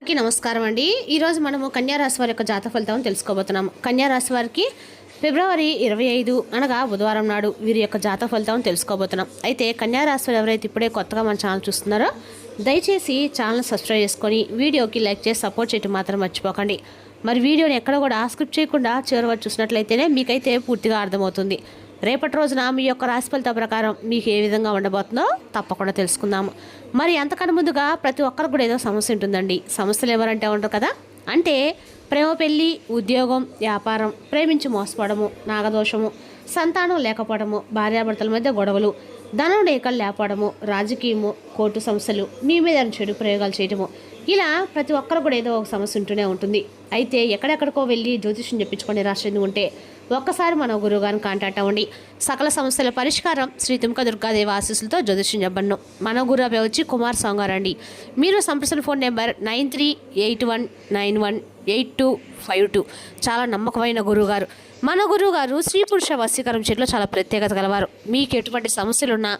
అందరికీ నమస్కారం అండి. ఈరోజు మనము కన్యా రాశి వారి యొక్క జాతక ఫలితాలను తెలుసుకోబోతున్నాము. కన్యా రాశి వారికి ఫిబ్రవరి 25 అనగా బుధవారం నాడు వీరి యొక్క జాతక ఫలితాలను తెలుసుకోబోతున్నాం. అయితే కన్యా రాశి వారు ఎవరైతే ఇప్పుడే కొత్తగా మన ఛానల్ చూస్తున్నారో దయచేసి ఛానల్ సబ్స్క్రైబ్ చేసుకొని వీడియోకి లైక్ చేసి సపోర్ట్ చేయడం మాత్రం మర్చిపోకండి. మరి వీడియోని ఎక్కడ కూడా స్కిప్ చేయకుండా చివరి వరకు చూసినట్లయితేనే మీకైతే పూర్తిగా అర్థమవుతుంది. రేపటి రోజున మీ యొక్క రాశి ఫలిత ప్రకారం మీకు ఏ విధంగా ఉండబోతుందో తప్పకుండా తెలుసుకుందాము. మరి అంతకన్నా ముందుగా ప్రతి ఒక్కరికి కూడా ఏదో సమస్య ఉంటుందండి. సమస్యలు ఎవరంటే ఉంటారు కదా, అంటే ప్రేమ, పెళ్ళి, ఉద్యోగం, వ్యాపారం, ప్రేమించి మోసపోవడము, నాగదోషము, సంతానం లేకపోవడము, భార్యాభర్తల మధ్య గొడవలు, ధనం రేఖలు లేకపోవడము, రాజకీయము, కోర్టు సమస్యలు, మీ మీద చెడు ప్రయోగాలు చేయటము, ఇలా ప్రతి ఒక్కరు కూడా ఏదో ఒక సమస్య ఉంటూనే ఉంటుంది. అయితే ఎక్కడెక్కడికో వెళ్ళి జ్యోతిష్యం చెప్పించుకొని రాష్ట్రం ఉంటే ఒక్కసారి మన గురువుగారిని కాంటాక్ట్ అవ్వండి. సకల సమస్యల పరిష్కారం శ్రీ తుమ్క దుర్గాదేవి ఆశీస్సులతో జ్యోతిష్యం చెప్పండి. మన గురువు వచ్చి కుమార్ సాంగారండి. మీరు సంప్రదించిన ఫోన్ నెంబర్ 9381918252. చాలా నమ్మకమైన గురువుగారు. మన గురువుగారు స్త్రీ పురుష వశీకరణ చెట్లో చాలా ప్రత్యేకత గలవారు. మీకు ఎటువంటి సమస్యలున్నా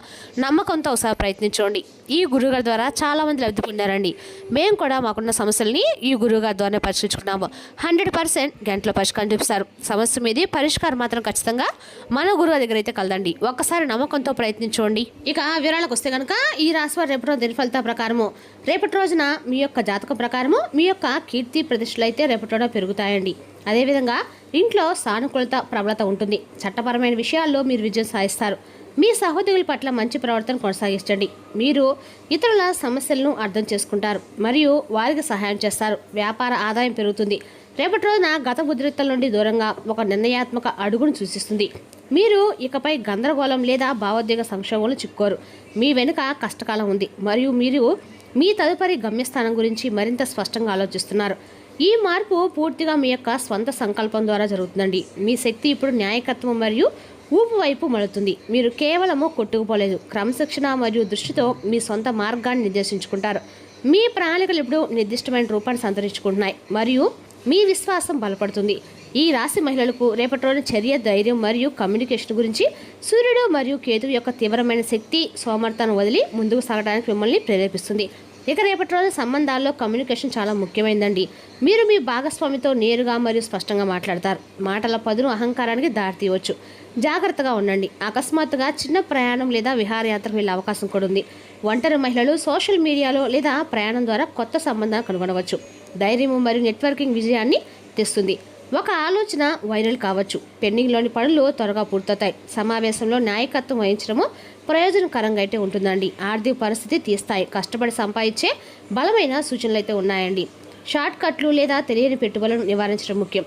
నమ్మకంతో ఒకసారి ప్రయత్నించండి. ఈ గురువుగారి ద్వారా చాలామంది లబ్ధి పొందారండి. మేము కూడా మాకున్న సమస్యల్ని ఈ గురువుగారి ద్వారానే పరిష్కరించుకున్నాము. 100% గంటలో పరిష్కారం చూపిస్తారు. సమస్య మీది పరిష్కారం మాత్రం ఖచ్చితంగా మన గురువు దగ్గర అయితే కలదండి. ఒక్కసారి నమ్మకంతో ప్రయత్నించండి. ఇక వివరాలకు వస్తే కనుక ఈ రాశి వారు రేపటి రోజు దిన ఫలితాల ప్రకారము రేపటి రోజున మీ యొక్క జాతకం ప్రకారము మీ యొక్క కీర్తి ప్రతిష్టలు అయితే రేపటి రోజున పెరుగుతాయండి. అదేవిధంగా ఇంట్లో సానుకూలత ప్రబలత ఉంటుంది. చట్టపరమైన విషయాల్లో మీరు విజయం సాధిస్తారు. మీ సహోదరుల పట్ల మంచి ప్రవర్తన కొనసాగించండి. మీరు ఇతరుల సమస్యలను అర్థం చేసుకుంటారు మరియు వారికి సహాయం చేస్తారు. వ్యాపార ఆదాయం పెరుగుతుంది. రేపటి రోజున గత ఉద్రిక్తల నుండి దూరంగా ఒక నిర్ణయాత్మక అడుగును సూచిస్తుంది. మీరు ఇకపై గందరగోళం లేదా భావోద్వేగ సంక్షోభంలో చిక్కోరు. మీ వెనుక కష్టకాలం ఉంది మరియు మీరు మీ తదుపరి గమ్యస్థానం గురించి మరింత స్పష్టంగా ఆలోచిస్తున్నారు. ఈ మార్పు పూర్తిగా మీ యొక్క స్వంత సంకల్పం ద్వారా జరుగుతుందండి. మీ శక్తి ఇప్పుడు న్యాయకత్వం మరియు ఊపు వైపు మలుతుంది. మీరు కేవలము కొట్టుకుపోలేదు, క్రమశిక్షణ మరియు దృష్టితో మీ సొంత మార్గాన్ని నిర్దేశించుకుంటారు. మీ ప్రణాళికలు ఇప్పుడు నిర్దిష్టమైన రూపాన్ని సంతరించుకుంటున్నాయి మరియు మీ విశ్వాసం బలపడుతుంది. ఈ రాశి మహిళలకు రేపటి రోజు చర్య, ధైర్యం మరియు కమ్యూనికేషన్ గురించి సూర్యుడు మరియు కేతువు యొక్క తీవ్రమైన శక్తి సోమర్థాన్ని వదిలి ముందుకు సాగడానికి మిమ్మల్ని ప్రేరేపిస్తుంది. ఇక రేపటి రోజు సంబంధాల్లో కమ్యూనికేషన్ చాలా ముఖ్యమైనదండి. మీరు మీ భాగస్వామితో నేరుగా మరియు స్పష్టంగా మాట్లాడతారు. మాటల పదును అహంకారానికి దారితీయవచ్చు. జాగ్రత్తగా ఉండండి. అకస్మాత్తుగా చిన్న ప్రయాణం లేదా విహారయాత్రకు వెళ్ళే అవకాశం కూడా ఉంది. ఒంటరి మహిళలు సోషల్ మీడియాలో లేదా ప్రయాణం ద్వారా కొత్త సంబంధాలు కనుగొనవచ్చు. ధైర్యం మరియు నెట్వర్కింగ్ విజయాన్ని తెస్తుంది. ఒక ఆలోచన వైరల్ కావచ్చు. పెండింగ్లోని పనులు త్వరగా పూర్తవుతాయి. సమావేశంలో నాయకత్వం వహించడము ప్రయోజనకరంగా అయితే ఉంటుందండి. ఆర్థిక పరిస్థితి తీస్తాయి. కష్టపడి సంపాదించే బలమైన సూచనలు అయితే ఉన్నాయండి. షార్ట్ కట్లు లేదా తెలియని పెట్టుబడులను నివారించడం ముఖ్యం.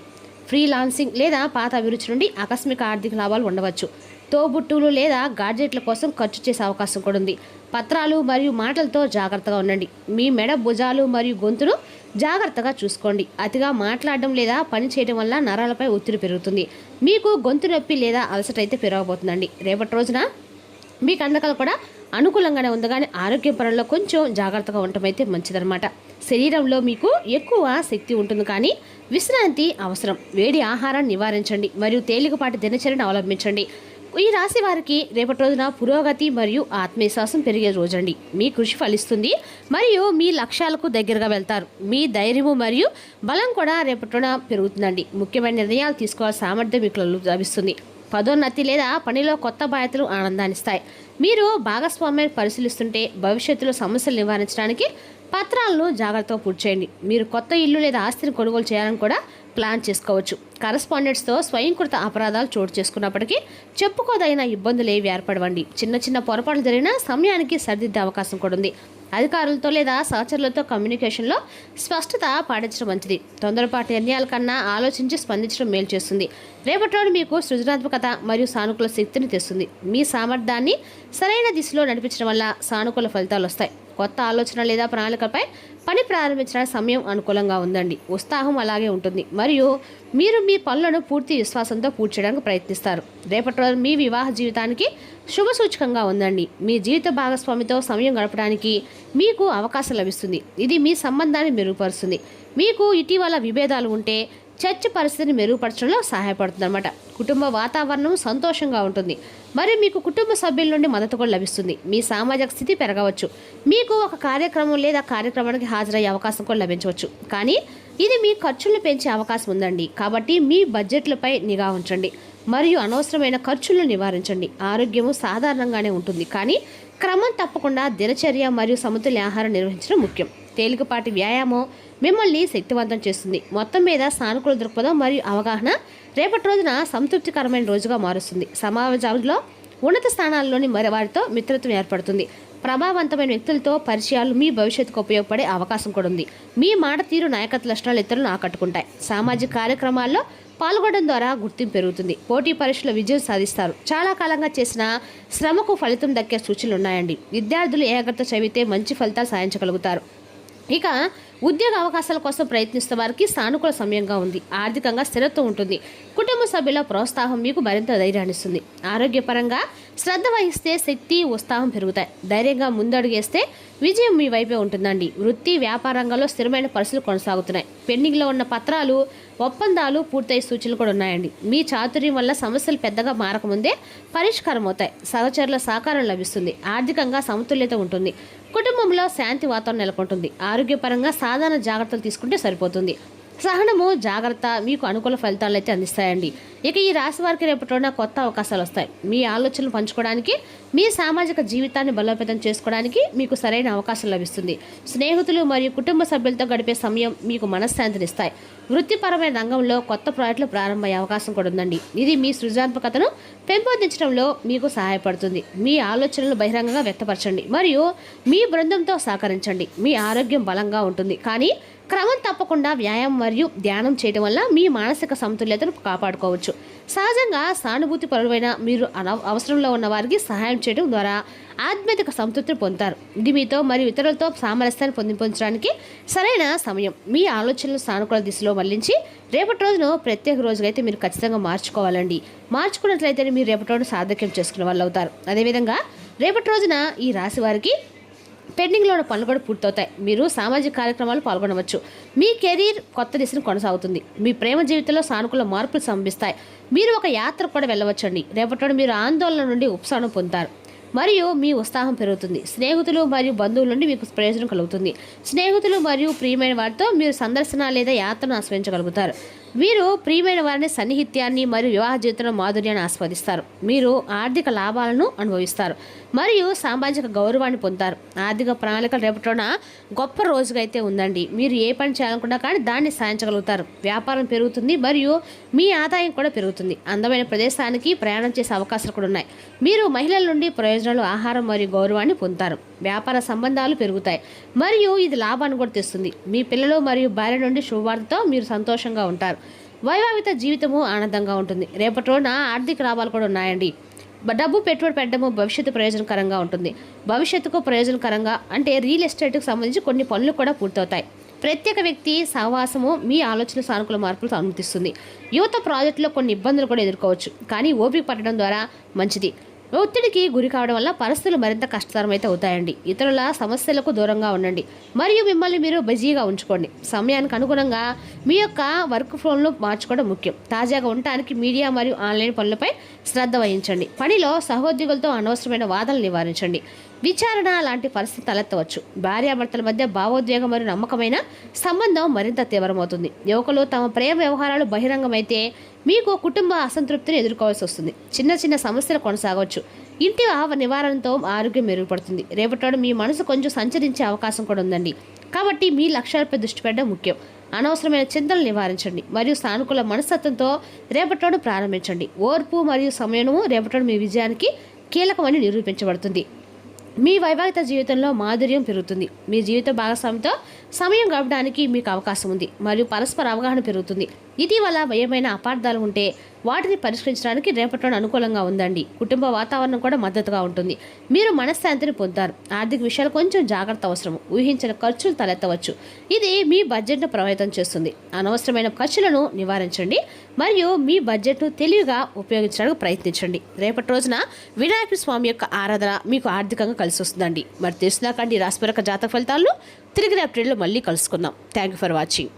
ఫ్రీలాన్సింగ్ లేదా పాత అభిరుచి నుండి ఆకస్మిక ఆర్థిక లాభాలు ఉండవచ్చు. తోబుట్టువులు లేదా గాడ్జెట్ల కోసం ఖర్చు చేసే అవకాశం కూడా ఉంది. పత్రాలు మరియు మాటలతో జాగ్రత్తగా ఉండండి. మీ మెడ, భుజాలు మరియు గొంతును జాగ్రత్తగా చూసుకోండి. అతిగా మాట్లాడడం లేదా పని చేయడం వల్ల నరాలపై ఒత్తిడి పెరుగుతుంది. మీకు గొంతు నొప్పి లేదా అలసట అయితే పెరగబోతుందండి. రేపటి రోజున మీ కండకాలు కూడా అనుకూలంగానే ఉంది, కానీ ఆరోగ్య పరంలో కొంచెం జాగ్రత్తగా ఉండటం అయితే మంచిదన్నమాట. శరీరంలో మీకు ఎక్కువ శక్తి ఉంటుంది, కానీ విశ్రాంతి అవసరం. వేడి ఆహారాన్ని నివారించండి మరియు తేలికపాటి దినచర్యను అవలంబించండి. ఈ రాశి వారికి రేపటి రోజున పురోగతి మరియు ఆత్మవిశ్వాసం పెరిగే రోజండి. మీ కృషి ఫలిస్తుంది మరియు మీ లక్ష్యాలకు దగ్గరగా వెళ్తారు. మీ ధైర్యము మరియు బలం కూడా రేపటి రోజున పెరుగుతుందండి. ముఖ్యమైన నిర్ణయాలు తీసుకోవాల్సిన సామర్థ్యం మీకు లభిస్తుంది. పదోన్నతి లేదా పనిలో కొత్త బాధ్యతలు ఆనందాన్నిస్తాయి. మీరు భాగస్వామ్యాన్ని పరిశీలిస్తుంటే భవిష్యత్తులో సమస్యలు నివారించడానికి పత్రాలను జాగ్రత్తగా పూర్తి చేయండి. మీరు కొత్త ఇల్లు లేదా ఆస్తిని కొనుగోలు చేయాలని కూడా ప్లాన్ చేసుకోవచ్చు. కరస్పాండెంట్స్తో స్వయంకృత అపరాధాలు చోటు చేసుకున్నప్పటికీ చెప్పుకోదగిన ఇబ్బందులు ఏవి ఏర్పడవండి. చిన్న చిన్న పొరపాట్లు జరిగిన సమయానికి సరిదిద్దే అవకాశం కూడా ఉంది. అధికారులతో లేదా సహచరులతో కమ్యూనికేషన్లో స్పష్టత పాటించడం మంచిది. తొందరపాటు నిర్ణయాల కన్నా ఆలోచించి స్పందించడం మేలు చేస్తుంది. రేపటి రోజు మీకు సృజనాత్మకత మరియు సానుకూల శక్తిని తెస్తుంది. మీ సామర్థ్యాన్ని సరైన దిశలో నడిపించడం వల్ల సానుకూల ఫలితాలు వస్తాయి. కొత్త ఆలోచన లేదా ప్రణాళికపై పని ప్రారంభించడానికి సమయం అనుకూలంగా ఉందండి. ఉత్సాహం అలాగే ఉంటుంది మరియు మీరు మీ పనులను పూర్తి విశ్వాసంతో పూర్తి చేయడానికి ప్రయత్నిస్తారు. రేపటి రోజు మీ వివాహ జీవితానికి శుభసూచకంగా ఉందండి. మీ జీవిత భాగస్వామితో సమయం గడపడానికి మీకు అవకాశం లభిస్తుంది. ఇది మీ సంబంధాన్ని మెరుగుపరుస్తుంది. మీకు ఇటీవల విభేదాలు ఉంటే చర్చ పరిస్థితిని మెరుగుపరచడంలో సహాయపడుతుంది అనమాట. కుటుంబ వాతావరణం సంతోషంగా ఉంటుంది మరియు మీకు కుటుంబ సభ్యుల నుండి మద్దతు కూడా లభిస్తుంది. మీ సామాజిక స్థితి పెరగవచ్చు. మీకు ఒక కార్యక్రమం లేదా కార్యక్రమానికి హాజరయ్యే అవకాశం కూడా లభించవచ్చు. కానీ ఇది మీ ఖర్చులను పెంచే అవకాశం ఉందండి. కాబట్టి మీ బడ్జెట్లపై నిఘా ఉంచండి మరియు అనవసరమైన ఖర్చులను నివారించండి. ఆరోగ్యము సాధారణంగానే ఉంటుంది, కానీ క్రమం తప్పకుండా దినచర్య మరియు సమతుల్య ఆహారం నిర్వహించడం ముఖ్యం. తేలికపాటి వ్యాయామం మిమ్మల్ని శక్తివంతం చేస్తుంది. మొత్తం మీద సానుకూల దృక్పథం మరియు అవగాహన రేపటి రోజున సంతృప్తికరమైన రోజుగా మారుస్తుంది. సమాజంలో ఉన్నత స్థానాల్లోని మరి వారితో మిత్రత్వం ఏర్పడుతుంది. ప్రభావవంతమైన వ్యక్తులతో పరిచయాలు మీ భవిష్యత్తుకు ఉపయోగపడే అవకాశం కూడా ఉంది. మీ మాట తీరు, నాయకత్వ లక్షణాలు ఇతరులను ఆకట్టుకుంటాయి. సామాజిక కార్యక్రమాల్లో పాల్గొనడం ద్వారా గుర్తింపు పెరుగుతుంది. పోటీ పరీక్షల విజయం సాధిస్తారు. చాలా కాలంగా చేసిన శ్రమకు ఫలితం దక్కే సూచనలు ఉన్నాయండి. విద్యార్థులు ఏకాగ్రత చదివితే మంచి ఫలితాలు సాధించగలుగుతారు. ఇక ఉద్యోగ అవకాశాల కోసం ప్రయత్నిస్తున్న వారికి సానుకూల సమయంగా ఉంది. ఆర్థికంగా స్థిరత్వం ఉంటుంది. కుటుంబ సభ్యుల ప్రోత్సాహం మీకు మరింత ధైర్యాన్ని ఇస్తుంది. ఆరోగ్యపరంగా శ్రద్ధ వహిస్తే శక్తి, ఉత్సాహం పెరుగుతాయి. ధైర్యంగా ముందడుగేస్తే విజయం మీ వైపే ఉంటుందండి. వృత్తి, వ్యాపార రంగంలో స్థిరమైన పరిస్థితులు కొనసాగుతున్నాయి. పెండింగ్లో ఉన్న పత్రాలు, ఒప్పందాలు పూర్తయ్యే సూచనలు కూడా ఉన్నాయండి. మీ చాతుర్యం వల్ల సమస్యలు పెద్దగా మారకముందే పరిష్కారం అవుతాయి. సహచరుల సహకారం లభిస్తుంది. ఆర్థికంగా సమతుల్యత ఉంటుంది. కుటుంబంలో శాంతి వాతావరణం నెలకొంటుంది. ఆరోగ్యపరంగా సాధారణ జాగ్రత్తలు తీసుకుంటే సరిపోతుంది. సహనము, జాగ్రత్త మీకు అనుకూల ఫలితాలు అయితే అందిస్తాయండి. ఇక ఈ రాశి వారికి రేపటిన కొత్త అవకాశాలు వస్తాయి. మీ ఆలోచనలు పంచుకోవడానికి, మీ సామాజిక జీవితాన్ని బలోపేతం చేసుకోవడానికి మీకు సరైన అవకాశం లభిస్తుంది. స్నేహితులు మరియు కుటుంబ సభ్యులతో గడిపే సమయం మీకు మనశ్శాంతిని ఇస్తాయి. వృత్తిపరమైన రంగంలో కొత్త ప్రాజెక్టులు ప్రారంభమయ్యే అవకాశం కూడా ఉందండి. ఇది మీ సృజనాత్మకతను పెంపొందించడంలో మీకు సహాయపడుతుంది. మీ ఆలోచనలు బహిరంగంగా వ్యక్తపరచండి మరియు మీ బృందంతో సహకరించండి. మీ ఆరోగ్యం బలంగా ఉంటుంది, కానీ క్రమం తప్పకుండా వ్యాయామం మరియు ధ్యానం చేయడం వల్ల మీ మానసిక సమతుల్యతను కాపాడుకోవచ్చు. సహజంగా సానుభూతి పరువైన మీరు అవసరంలో ఉన్న వారికి సహాయం చేయడం ద్వారా ఆధ్యాత్మిక సంతృప్తిని పొందుతారు. ఇది మీతో మరియు ఇతరులతో సామరస్యాన్ని పొందించడానికి సరైన సమయం. మీ ఆలోచనలు సానుకూల దిశలో మళ్లించి రేపటి రోజును ప్రత్యేక రోజుగా అయితే మీరు ఖచ్చితంగా మార్చుకోవాలండి. మార్చుకున్నట్లయితే మీరు రేపటి రోజు సార్థక్యం చేసుకునే వాళ్ళు అవుతారు. అదేవిధంగా రేపటి రోజున ఈ రాశి వారికి పెండింగ్లో ఉన్న పనులు కూడా పూర్తవుతాయి. మీరు సామాజిక కార్యక్రమాలు పాల్గొనవచ్చు. మీ కెరీర్ కొత్త దిశను కొనసాగుతుంది. మీ ప్రేమ జీవితంలో సానుకూల మార్పులు సంభవిస్తాయి. మీరు ఒక యాత్ర కూడా వెళ్ళవచ్చండి. రేపటి మీరు ఆందోళన నుండి ఉపశమనం పొందుతారు మరియు మీ ఉత్సాహం పెరుగుతుంది. స్నేహితులు మరియు బంధువుల నుండి మీకు ప్రయోజనం కలుగుతుంది. స్నేహితులు మరియు ప్రియమైన వారితో మీరు సందర్శన లేదా యాత్రను ఆస్వాదించగలుగుతారు. వీరు ప్రియమైన వారిని సన్నిహిత్యాన్ని మరియు వివాహ జీవితంలో మాధుర్యాన్ని ఆస్వాదిస్తారు. మీరు ఆర్థిక లాభాలను అనుభవిస్తారు మరియు సామాజిక గౌరవాన్ని పొందుతారు. ఆర్థిక ప్రణాళికలు రేపటిన గొప్ప రోజుగా అయితే ఉందండి. మీరు ఏ పని చేయాలనుకున్నా కానీ దాన్ని సాధించగలుగుతారు. వ్యాపారం పెరుగుతుంది మరియు మీ ఆదాయం కూడా పెరుగుతుంది. అందమైన ప్రదేశానికి ప్రయాణం చేసే అవకాశాలు కూడా ఉన్నాయి. మీరు మహిళల నుండి ప్రయోజనాలు, ఆహారం మరియు గౌరవాన్ని పొందుతారు. వ్యాపార సంబంధాలు పెరుగుతాయి మరియు ఇది లాభాన్ని కూడా తెస్తుంది. మీ పిల్లలు మరియు భార్య నుండి శుభవార్తతో మీరు సంతోషంగా ఉంటారు. వైవాహిక జీవితము ఆనందంగా ఉంటుంది. రేపటి రోజున ఆర్థిక లాభాలు కూడా ఉన్నాయండి. డబ్బు పెట్టుబడి పెట్టడము భవిష్యత్తు ప్రయోజనకరంగా ఉంటుంది. భవిష్యత్తుకు ప్రయోజనకరంగా అంటే రియల్ ఎస్టేట్కి సంబంధించి కొన్ని పనులు కూడా పూర్తవుతాయి. ప్రత్యేక వ్యక్తి సహవాసము మీ ఆలోచన సానుకూల మార్పులకు అనుమతిస్తుంది. యువత ప్రాజెక్టులో కొన్ని ఇబ్బందులు కూడా ఎదుర్కోవచ్చు, కానీ ఓపిక పట్టడం ద్వారా మంచిది. ఒత్తిడికి గురి కావడం వల్ల పరిస్థితులు మరింత కష్టతరమైతే అవుతాయండి. ఇతరుల సమస్యలకు దూరంగా ఉండండి మరియు మిమ్మల్ని మీరు బిజీగా ఉంచుకోండి. సమయానికి అనుగుణంగా మీ యొక్క వర్క్ ఫ్లోను మార్చుకోవడం ముఖ్యం. తాజాగా ఉండటానికి మీడియా మరియు ఆన్లైన్ పనులపై శ్రద్ధ వహించండి. పనిలో సహోద్యోగులతో అనవసరమైన వాదనలు నివారించండి. విచారణ లాంటి పరిస్థితి తలెత్తవచ్చు. భార్యాభర్తల మధ్య భావోద్వేగం మరియు నమ్మకమైన సంబంధం మరింత తీవ్రమవుతుంది. యువకులు తమ ప్రేమ వ్యవహారాలు బహిరంగమైతే మీకు కుటుంబ అసంతృప్తిని ఎదుర్కోవాల్సి వస్తుంది. చిన్న చిన్న సమస్యలు కొనసాగవచ్చు. ఇంటి నివారణతో ఆరోగ్యం మెరుగుపడుతుంది. రేపటి మీ మనసు కొంచెం సంచరించే అవకాశం కూడా ఉందండి. కాబట్టి మీ లక్ష్యాలపై దృష్టి పెట్టడం ముఖ్యం. అనవసరమైన చింతనలు నివారించండి మరియు సానుకూల మనస్తత్వంతో రేపటి ప్రారంభించండి. ఓర్పు మరియు సమయము రేపటి మీ విజయానికి కీలకమని నిరూపించబడుతుంది. మీ వైవాహిక జీవితంలో మాధుర్యం పెరుగుతుంది. మీ జీవిత భాగస్వామితో సమయం గడపడానికి మీకు అవకాశం ఉంది మరియు పరస్పర అవగాహన పెరుగుతుంది. ఇటీవల ఏమైనా అపార్థాలు ఉంటే వాటిని పరిష్కరించడానికి రేపటి అనుకూలంగా ఉందండి. కుటుంబ వాతావరణం కూడా మద్దతుగా ఉంటుంది. మీరు మనశ్శాంతిని పొందుతారు. ఆర్థిక విషయాలు కొంచెం జాగ్రత్త అవసరం. ఊహించిన ఖర్చులు తలెత్తవచ్చు. ఇది మీ బడ్జెట్ను ప్రభావితం చేస్తుంది. అనవసరమైన ఖర్చులను నివారించండి మరియు మీ బడ్జెట్ను తెలివిగా ఉపయోగించడానికి ప్రయత్నించండి. రేపటి రోజున వినాయక స్వామి యొక్క ఆరాధన మీకు ఆర్థికంగా కలిసి వస్తుందండి. మరి తెలిసినాకండి రాశిపరక జాతక ఫలితాలను తిరిగి రేపటిలో మళ్ళీ కలుసుకుందాం. Thank you for watching.